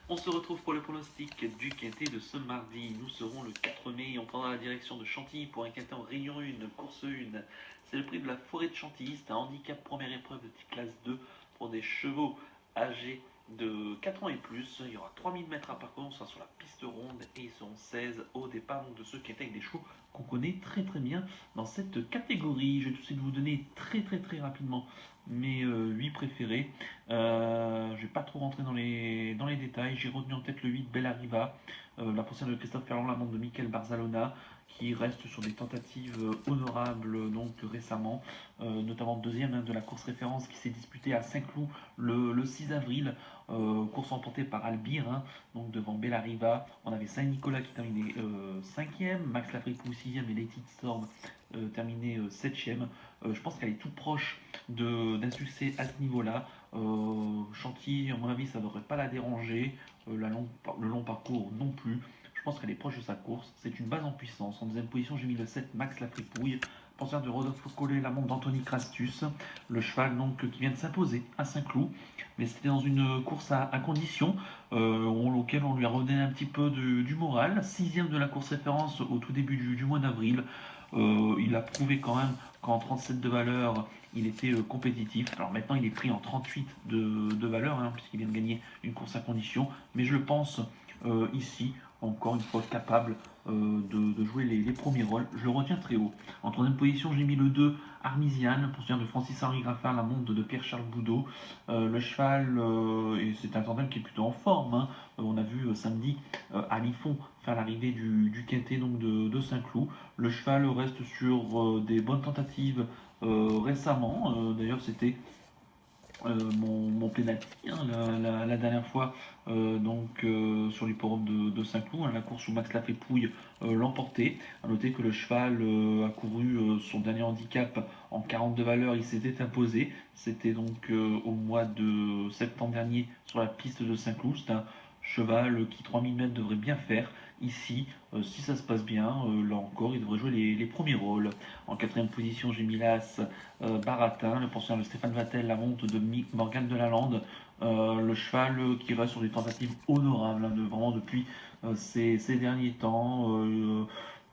On se retrouve pour le pronostic du quintet de ce mardi. Nous serons le 4 mai et on prendra la direction de Chantilly pour un quintet en Réunion 1, course 1. C'est le prix de la forêt de Chantilly, c'est un handicap première épreuve de classe 2 pour des chevaux âgés de 4 ans et plus. Il y aura 3000 mètres à parcourir, on sera sur la piste ronde et ils seront 16 au départ de ce quintet avec des chevaux qu'on connaît très bien dans cette catégorie. Je vais tout de suite vous donner très rapidement mes 8 préférés. Je ne vais pas trop rentrer dans les détails. J'ai retenu en tête le 8 Bellariva, la poursuite de Christophe Ferland, la montre de Michael Barzalona, qui reste sur des tentatives honorables donc récemment, notamment deuxième de la course référence qui s'est disputée à Saint-Cloud le 6 avril, course remportée par Albir, donc devant Bellariva. On avait Saint-Nicolas qui terminait 5e, Max Lafripou 6e et Lady Storm terminé 7e. Je pense qu'elle est tout proche d'un succès à ce niveau-là. Chantilly, à mon avis, ça ne devrait pas la déranger. Le long parcours non plus. Je pense qu'elle est proche de sa course. C'est une base en puissance. En deuxième position, j'ai mis le 7 Max la Fripouille. Penseur de Rodolphe Collet, la montre d'Anthony Crastus. Le cheval donc qui vient de s'imposer à Saint-Cloud. Mais c'était dans une course à condition auquel on lui a redonné un petit peu du moral. Sixième de la course référence au tout début du mois d'avril. Il a prouvé quand même qu'en 37 de valeur, il était compétitif. Alors maintenant, il est pris en 38 de valeur, puisqu'il vient de gagner une course à condition. Mais je le pense ici, encore une fois, capable de jouer les premiers rôles. Je le retiens très haut. En troisième position, j'ai mis le 2, Armisiane, poursuivant de Francis-Henri Graffin, la montre de Pierre-Charles Boudot. Le cheval, et c'est un tandem qui est plutôt en forme. On a vu samedi à Lifon faire l'arrivée du quintet donc de Saint-Cloud. Le cheval reste sur des bonnes tentatives récemment. D'ailleurs, c'était mon pénalty la dernière fois sur l'hipporome de Saint-Cloud, la course où Max Lafépouille l'emportait. A noter que le cheval a couru son dernier handicap en 42 valeurs, il s'était imposé. C'était donc au mois de septembre dernier sur la piste de Saint-Cloud. C'est un cheval qui 3000 mètres devrait bien faire. Ici, si ça se passe bien, là encore, il devrait jouer les premiers rôles. En quatrième position, j'ai mis l'As Baratin, le pensionnaire de Stéphane Vattel, la monte de Morgane Delalande, le cheval qui reste sur des tentatives honorables, vraiment depuis ces derniers temps.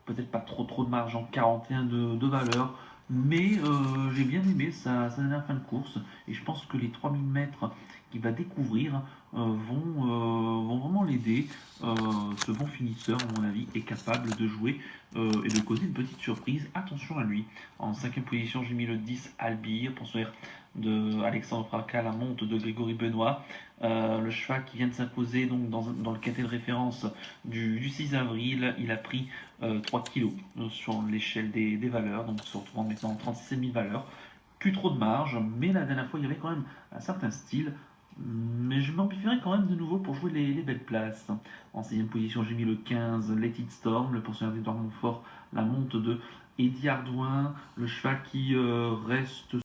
Peut-être pas trop de marge en 41 de valeur, mais j'ai bien aimé sa dernière fin de course et je pense que les 3000 mètres qu'il va découvrir vont vraiment l'aider. Ce bon finisseur, à mon avis, est capable de jouer et de causer une petite surprise. Attention à lui. En cinquième position, j'ai mis le 10 Albir, pensionnaire de Alexandre Fracas, la monte de Grégory Benoît. Le cheval qui vient de s'imposer donc dans le quintet de référence du 6 avril, il a pris 3 kilos sur l'échelle des valeurs, donc se retrouvant maintenant en 36 000 valeurs. Plus trop de marge, mais la dernière fois il y avait quand même un certain style. Mais je m'amplifierai quand même de nouveau pour jouer les belles places. En 6ème position, j'ai mis le 15 Let It Storm, le pensionnaire d'Edouard Montfort, la monte de Eddie Ardouin, le cheval qui reste